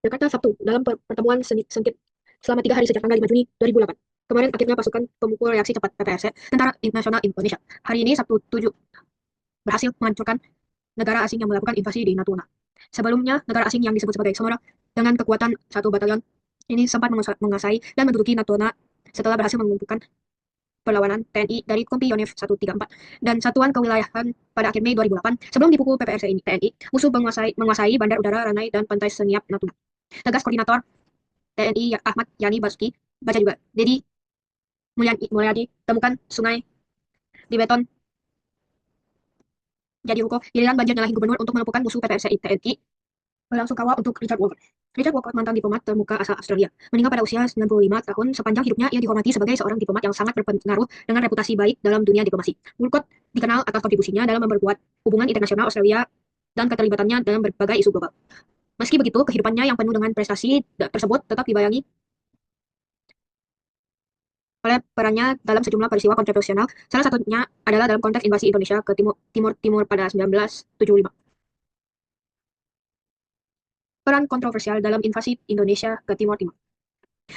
Jakarta, Sabtu, dalam pertemuan sengit selama 3 hari sejak tanggal 5 Juni 2008. Kemarin akhirnya pasukan pemukul reaksi cepat PPRC, Tentara Nasional Indonesia, hari ini Sabtu 7 berhasil menghancurkan negara asing yang melakukan invasi di Natuna. Sebelumnya, negara asing yang disebut sebagai Samara dengan kekuatan 1 batalion ini sempat menguasai dan menduduki Natuna setelah berhasil mengumpulkan perlawanan TNI dari Kompi Yonif 134 dan Satuan Kewilayahan pada akhir Mei 2008. Sebelum dipukul PPRC ini, TNI, musuh menguasai bandar udara Ranai dan pantai Seniap Natuna. Tegas Koordinator TNI Ahmad Yani Basuki, baca juga. Dedi Mulyadi temukan sungai di beton jadi ruko. Giliran banjir nyalahin gubernur untuk melumpuhkan musuh PPRC TNI. Berlangsung kawal untuk Richard Walker. Richard Walker, mantan diplomat termuka asal Australia, meninggal pada usia 95 tahun. Sepanjang hidupnya, ia dihormati sebagai seorang diplomat yang sangat berpengaruh dengan reputasi baik dalam dunia diplomasi. Walcott dikenal atas kontribusinya dalam memperkuat hubungan internasional Australia dan keterlibatannya dalam berbagai isu global. Meski begitu, kehidupannya yang penuh dengan prestasi tersebut tetap dibayangi oleh perannya dalam sejumlah peristiwa kontroversial. Salah satunya adalah dalam konteks invasi Indonesia ke Timur pada 1975. Peran kontroversial dalam invasi Indonesia ke Timur Timur.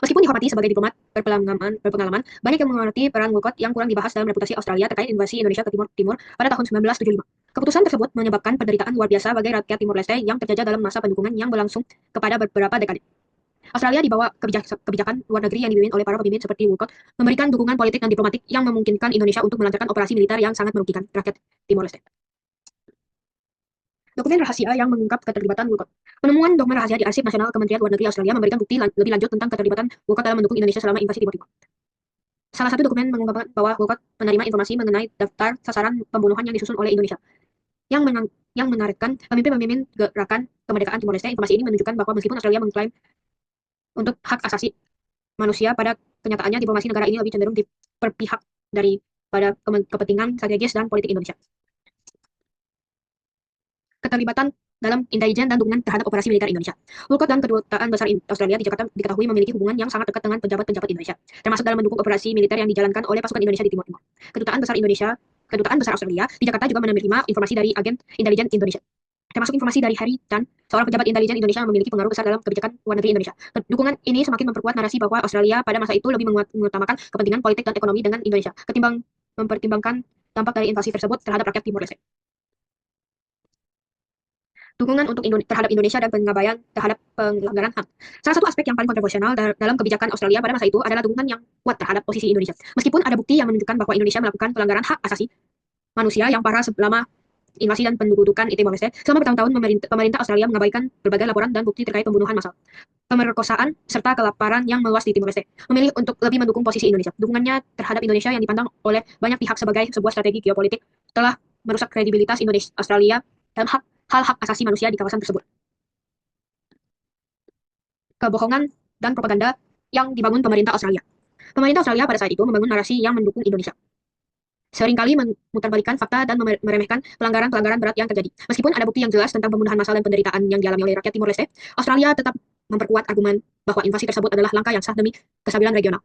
Meskipun dihormati sebagai diplomat berpengalaman, banyak yang menghormati peran Walcott yang kurang dibahas dalam reputasi Australia terkait invasi Indonesia ke Timur Timur pada tahun 1975. Keputusan tersebut menyebabkan penderitaan luar biasa bagi rakyat Timor Leste yang terjajah dalam masa pendukungan yang berlangsung kepada beberapa dekade. Australia dibawa kebijakan luar negeri yang dipimpin oleh para pemimpin seperti Walcott memberikan dukungan politik dan diplomatik yang memungkinkan Indonesia untuk melancarkan operasi militer yang sangat merugikan rakyat Timor Leste. Dokumen rahasia yang mengungkap keterlibatan Walcott. Penemuan dokumen rahasia di Arsip Nasional Kementerian Luar Negeri Australia memberikan bukti lebih lanjut tentang keterlibatan Walcott dalam mendukung Indonesia selama invasi Timor Timur. Salah satu dokumen mengungkapkan bahwa Walcott menerima informasi mengenai daftar sasaran pembunuhan yang disusun oleh Indonesia, yang menarik pemimpin-pemimpin gerakan kemerdekaan Timor Leste. Informasi ini menunjukkan bahwa meskipun Australia mengklaim untuk hak asasi manusia, pada kenyataannya diplomasi negara ini lebih cenderung berpihak daripada kepentingan strategis dan politik Indonesia. Keterlibatan dalam intelijen dan dukungan terhadap operasi militer Indonesia. Walcott dan Kedutaan Besar Australia di Jakarta diketahui memiliki hubungan yang sangat dekat dengan pejabat-pejabat Indonesia, termasuk dalam mendukung operasi militer yang dijalankan oleh pasukan Indonesia di Timur Timur. Kedutaan Besar Australia di Jakarta juga menerima informasi dari agen intelijen Indonesia, termasuk informasi dari Harry Tan, seorang pejabat intelijen Indonesia yang memiliki pengaruh besar dalam kebijakan luar negeri Indonesia. Dukungan ini semakin memperkuat narasi bahwa Australia pada masa itu lebih mengutamakan kepentingan politik dan ekonomi dengan Indonesia, ketimbang mempertimbangkan dampak dari invasi tersebut terhadap rakyat Timor Leste. Dukungan untuk terhadap Indonesia dan pengabaian terhadap pelanggaran HAM. Salah satu aspek yang paling kontroversial dalam kebijakan Australia pada masa itu adalah dukungan yang kuat terhadap posisi Indonesia. Meskipun ada bukti yang menunjukkan bahwa Indonesia melakukan pelanggaran hak asasi manusia yang parah selama invasi dan pendudukan Timor Leste, selama bertahun-tahun pemerintah Australia mengabaikan berbagai laporan dan bukti terkait pembunuhan massal, pemerkosaan, serta kelaparan yang meluas di Timor Leste, memilih untuk lebih mendukung posisi Indonesia. Dukungannya terhadap Indonesia yang dipandang oleh banyak pihak sebagai sebuah strategi geopolitik telah merusak kredibilitas Australia dalam hal hak asasi manusia di kawasan tersebut. Kebohongan dan propaganda yang dibangun pemerintah Australia. Pemerintah Australia pada saat itu membangun narasi yang mendukung Indonesia, seringkali memutarbalikkan fakta dan meremehkan pelanggaran-pelanggaran berat yang terjadi. Meskipun ada bukti yang jelas tentang pembunuhan massal dan penderitaan yang dialami oleh rakyat Timor Leste, Australia tetap memperkuat argumen bahwa invasi tersebut adalah langkah yang sah demi kestabilan regional.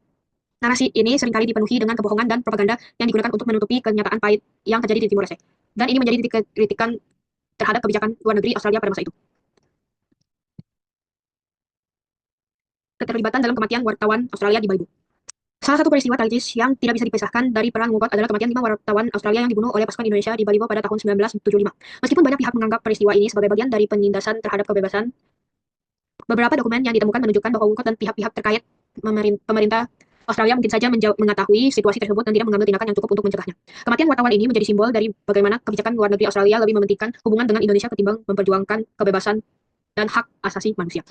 Narasi ini seringkali dipenuhi dengan kebohongan dan propaganda yang digunakan untuk menutupi kenyataan pahit yang terjadi di Timor Leste. Dan ini menjadi titik kritikan terhadap kebijakan luar negeri Australia pada masa itu. Keterlibatan dalam kematian wartawan Australia di Balibu. Salah satu peristiwa tragis yang tidak bisa dipisahkan dari perang Walcott adalah kematian 5 wartawan Australia yang dibunuh oleh pasukan Indonesia di Balibo pada tahun 1975. Meskipun banyak pihak menganggap peristiwa ini sebagai bagian dari penindasan terhadap kebebasan, beberapa dokumen yang ditemukan menunjukkan bahwa Walcott dan pihak-pihak terkait pemerintah Australia mungkin saja mengetahui situasi tersebut dan tidak mengambil tindakan yang cukup untuk mencegahnya. Kematian wartawan ini menjadi simbol dari bagaimana kebijakan luar negeri Australia lebih mementingkan hubungan dengan Indonesia ketimbang memperjuangkan kebebasan dan hak asasi manusia.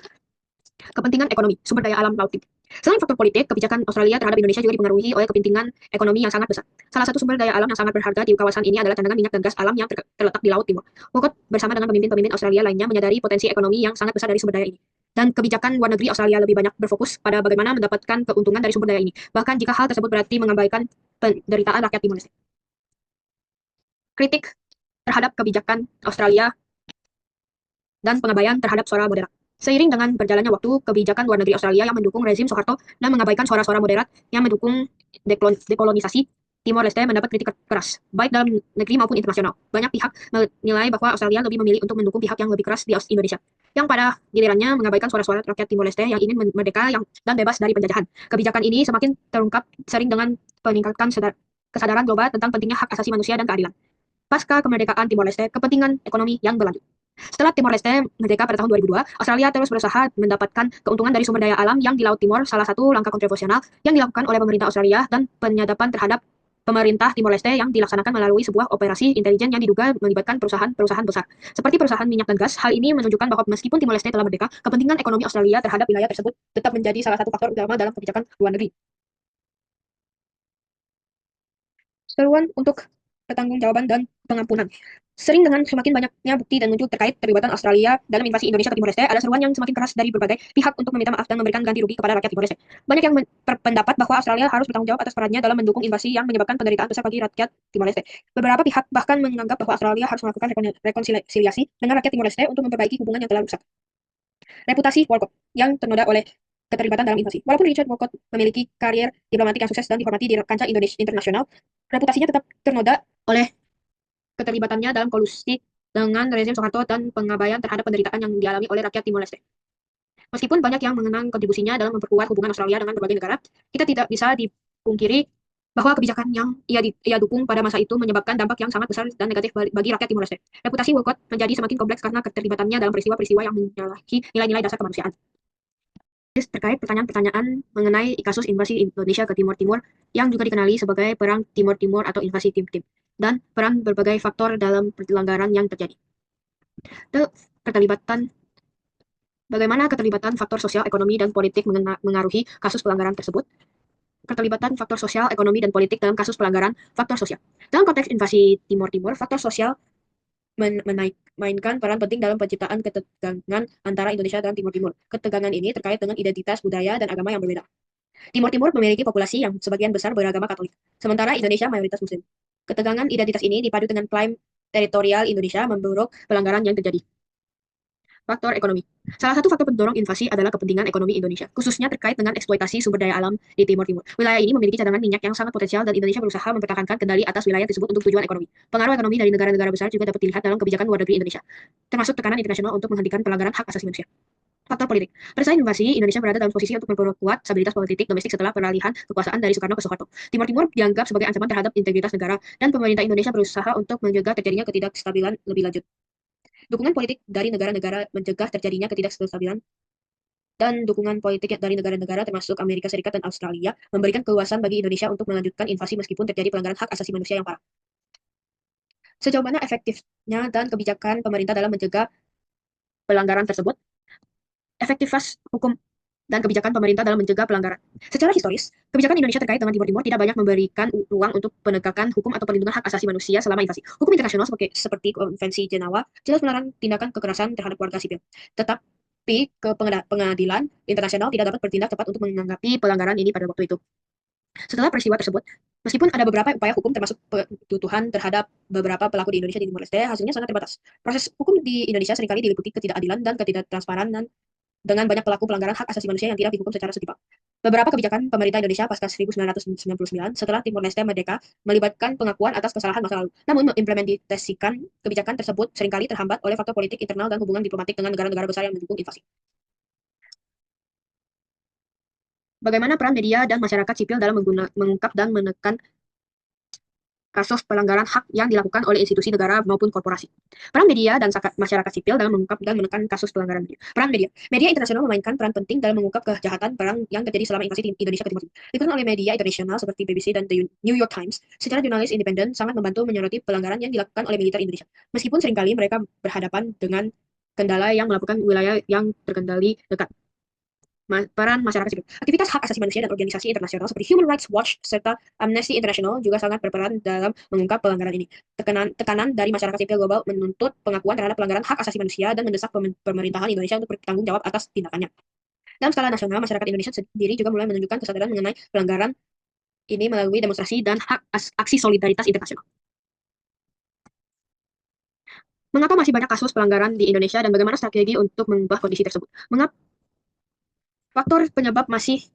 Kepentingan ekonomi, sumber daya alam laut timur. Selain faktor politik, kebijakan Australia terhadap Indonesia juga dipengaruhi oleh kepentingan ekonomi yang sangat besar. Salah satu sumber daya alam yang sangat berharga di kawasan ini adalah cadangan minyak dan gas alam yang terletak di Laut Timur. Walcott bersama dengan pemimpin-pemimpin Australia lainnya menyadari potensi ekonomi yang sangat besar dari sumber daya ini. Dan kebijakan luar negeri Australia lebih banyak berfokus pada bagaimana mendapatkan keuntungan dari sumber daya ini, bahkan jika hal tersebut berarti mengabaikan penderitaan rakyat Timor Leste. Kritik terhadap kebijakan Australia dan pengabaian terhadap suara moderat. Seiring dengan berjalannya waktu, kebijakan luar negeri Australia yang mendukung rezim Soeharto dan mengabaikan suara-suara moderat yang mendukung dekolonisasi Timor Leste mendapat kritik keras, baik dalam negeri maupun internasional. Banyak pihak menilai bahwa Australia lebih memilih untuk mendukung pihak yang lebih keras di Indonesia, yang pada gilirannya mengabaikan suara-suara rakyat Timor Leste yang ingin merdeka dan bebas dari penjajahan. Kebijakan ini semakin terungkap sering dengan peningkatan kesadaran global tentang pentingnya hak asasi manusia dan keadilan. Pasca kemerdekaan Timor Leste, kepentingan ekonomi yang berlanjut. Setelah Timor Leste merdeka pada tahun 2002, Australia terus berusaha mendapatkan keuntungan dari sumber daya alam yang di Laut Timor, salah satu langkah kontroversial yang dilakukan oleh pemerintah Australia dan penyadapan terhadap pemerintah Timor Leste yang dilaksanakan melalui sebuah operasi intelijen yang diduga melibatkan perusahaan-perusahaan besar, seperti perusahaan minyak dan gas. Hal ini menunjukkan bahwa meskipun Timor Leste telah merdeka, kepentingan ekonomi Australia terhadap wilayah tersebut tetap menjadi salah satu faktor utama dalam kebijakan luar negeri. Seruan untuk pertanggungjawaban dan pengampunan. Sering dengan semakin banyaknya bukti dan muncul terkait keterlibatan Australia dalam invasi Indonesia ke Timor Leste, ada seruan yang semakin keras dari berbagai pihak untuk meminta maaf dan memberikan ganti rugi kepada rakyat Timor Leste. Banyak yang berpendapat bahwa Australia harus bertanggung jawab atas perannya dalam mendukung invasi yang menyebabkan penderitaan besar bagi rakyat Timor Leste. Beberapa pihak bahkan menganggap bahwa Australia harus melakukan rekonsiliasi dengan rakyat Timor Leste untuk memperbaiki hubungan yang telah rusak. Reputasi Walcott yang ternoda oleh keterlibatan dalam invasi. Walaupun Richard Walcott memiliki karier diplomatik yang sukses dan dihormati di kancah Indonesia internasional, reputasinya tetap ternoda oleh keterlibatannya dalam kolusi dengan rezim Soeharto dan pengabaian terhadap penderitaan yang dialami oleh rakyat Timor Leste. Meskipun banyak yang mengenang kontribusinya dalam memperkuat hubungan Australia dengan berbagai negara, kita tidak bisa dipungkiri bahwa kebijakan yang ia dukung pada masa itu menyebabkan dampak yang sangat besar dan negatif bagi rakyat Timor Leste. Reputasi Walcott menjadi semakin kompleks karena keterlibatannya dalam peristiwa-peristiwa yang menyalahi nilai-nilai dasar kemanusiaan. Terkait pertanyaan-pertanyaan mengenai kasus invasi Indonesia ke Timor Timur yang juga dikenali sebagai Perang Timor Timur atau invasi Tim-Tim, dan peran berbagai faktor dalam pelanggaran yang terjadi. Bagaimana keterlibatan faktor sosial, ekonomi, dan politik mengaruhi kasus pelanggaran tersebut? Keterlibatan faktor sosial, ekonomi, dan politik dalam kasus pelanggaran faktor sosial. Dalam konteks invasi Timor Timur, faktor sosial memainkan peran penting dalam penciptaan ketegangan antara Indonesia dan Timor Timur. Ketegangan ini terkait dengan identitas, budaya, dan agama yang berbeda. Timor Timur memiliki populasi yang sebagian besar beragama Katolik, sementara Indonesia mayoritas Muslim. Ketegangan identitas ini dipadu dengan klaim teritorial Indonesia memburuk pelanggaran yang terjadi. Faktor ekonomi. Salah satu faktor pendorong invasi adalah kepentingan ekonomi Indonesia, khususnya terkait dengan eksploitasi sumber daya alam di Timor Timur. Wilayah ini memiliki cadangan minyak yang sangat potensial dan Indonesia berusaha mempertahankan kendali atas wilayah tersebut untuk tujuan ekonomi. Pengaruh ekonomi dari negara-negara besar juga dapat dilihat dalam kebijakan luar negeri Indonesia, termasuk tekanan internasional untuk menghentikan pelanggaran hak asasi manusia. Faktor politik. Pada saat invasi, Indonesia berada dalam posisi untuk memperkuat stabilitas politik domestik setelah peralihan kekuasaan dari Soekarno ke Soeharto. Timor Timur dianggap sebagai ancaman terhadap integritas negara, dan pemerintah Indonesia berusaha untuk mencegah terjadinya ketidakstabilan lebih lanjut. Dukungan politik dari negara-negara mencegah terjadinya ketidakstabilan, dan dukungan politik dari negara-negara termasuk Amerika Serikat dan Australia memberikan keluasan bagi Indonesia untuk melanjutkan invasi meskipun terjadi pelanggaran hak asasi manusia yang parah. Sejauh mana efektifnya dan kebijakan pemerintah dalam mencegah pelanggaran tersebut? Efektivitas hukum dan kebijakan pemerintah dalam mencegah pelanggaran. Secara historis, kebijakan Indonesia terkait dengan Timor Timur tidak banyak memberikan ruang untuk penegakan hukum atau perlindungan hak asasi manusia selama invasi. Hukum internasional seperti Konvensi Jenewa jelas melarang tindakan kekerasan terhadap warga sipil. Tetapi pengadilan internasional tidak dapat bertindak tepat untuk menanggapi pelanggaran ini pada waktu itu. Setelah peristiwa tersebut, meskipun ada beberapa upaya hukum termasuk pentutuhan terhadap beberapa pelaku di Indonesia di Timor Leste, hasilnya sangat terbatas. Proses hukum di Indonesia seringkali diliputi ketidakadilan dan ketidaktransparan dengan banyak pelaku pelanggaran hak asasi manusia yang tidak dihukum secara setimpal. Beberapa kebijakan pemerintah Indonesia pasca 1999 setelah Timor Leste merdeka melibatkan pengakuan atas kesalahan masa lalu. Namun, mengimplementasikan kebijakan tersebut seringkali terhambat oleh faktor politik internal dan hubungan diplomatik dengan negara-negara besar yang mendukung invasi. Bagaimana peran media dan masyarakat sipil dalam mengungkap dan menekan kasus pelanggaran hak yang dilakukan oleh institusi negara maupun korporasi. Peran media dan masyarakat sipil dalam mengungkap dan menekan kasus pelanggaran media. Peran media. Media internasional memainkan peran penting dalam mengungkap kejahatan perang yang terjadi selama invasi Indonesia ke Timor Timur. Dilakukan oleh media internasional seperti BBC dan The New York Times, secara jurnalis independen sangat membantu menyoroti pelanggaran yang dilakukan oleh militer Indonesia. Meskipun seringkali mereka berhadapan dengan kendala yang melakukan wilayah yang terkendali dekat. Peran masyarakat sipil. Aktivitas hak asasi manusia dan organisasi internasional seperti Human Rights Watch serta Amnesty International juga sangat berperan dalam mengungkap pelanggaran ini. Tekanan dari masyarakat sipil global menuntut pengakuan terhadap pelanggaran hak asasi manusia dan mendesak pemerintahan Indonesia untuk bertanggung jawab atas tindakannya. Dalam skala nasional, masyarakat Indonesia sendiri juga mulai menunjukkan kesadaran mengenai pelanggaran ini melalui demonstrasi dan aksi solidaritas internasional. Mengapa masih banyak kasus pelanggaran di Indonesia dan bagaimana strategi untuk mengubah kondisi tersebut? Faktor penyebab masih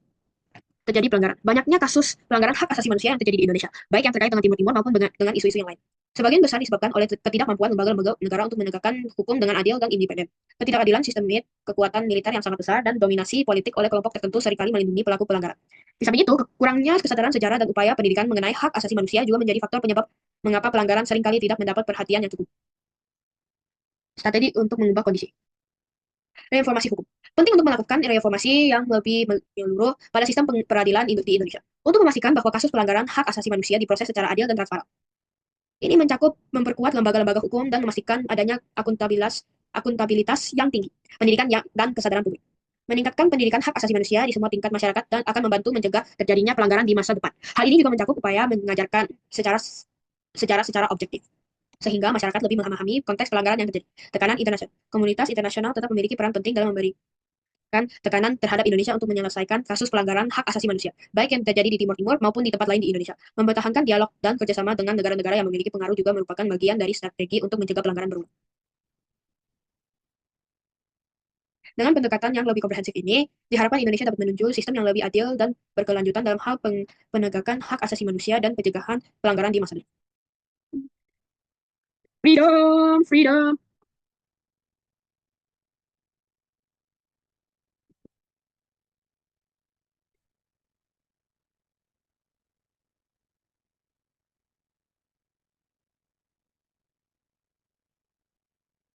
terjadi pelanggaran. Banyaknya kasus pelanggaran hak asasi manusia yang terjadi di Indonesia, baik yang terkait dengan Timur Timur maupun dengan isu-isu yang lain. Sebagian besar disebabkan oleh ketidakmampuan lembaga-lembaga negara untuk menegakkan hukum dengan adil dan independen. Ketidakadilan sistemik, kekuatan militer yang sangat besar, dan dominasi politik oleh kelompok tertentu seringkali melindungi pelaku pelanggaran. Di samping itu, kurangnya kesadaran sejarah dan upaya pendidikan mengenai hak asasi manusia juga menjadi faktor penyebab mengapa pelanggaran seringkali tidak mendapat perhatian yang cukup. Strategi untuk mengubah kondisi. Reformasi hukum. Penting untuk melakukan reformasi yang lebih menyeluruh pada sistem peradilan di Indonesia, untuk memastikan bahwa kasus pelanggaran hak asasi manusia diproses secara adil dan transparan. Ini mencakup memperkuat lembaga-lembaga hukum dan memastikan adanya akuntabilitas yang tinggi, pendidikan dan kesadaran publik. Meningkatkan pendidikan hak asasi manusia di semua tingkat masyarakat dan akan membantu mencegah terjadinya pelanggaran di masa depan. Hal ini juga mencakup upaya mengajarkan secara objektif, sehingga masyarakat lebih memahami konteks pelanggaran yang terjadi. Tekanan internasional. Komunitas internasional tetap memiliki peran penting dalam memberikan tekanan terhadap Indonesia untuk menyelesaikan kasus pelanggaran hak asasi manusia, baik yang terjadi di Timur Timur maupun di tempat lain di Indonesia. Mempertahankan dialog dan kerjasama dengan negara-negara yang memiliki pengaruh juga merupakan bagian dari strategi untuk mencegah pelanggaran berulang. Dengan pendekatan yang lebih komprehensif ini, diharapkan Indonesia dapat menunjuk sistem yang lebih adil dan berkelanjutan dalam hal penegakan hak asasi manusia dan pencegahan pelanggaran di masa depan. Freedom, freedom.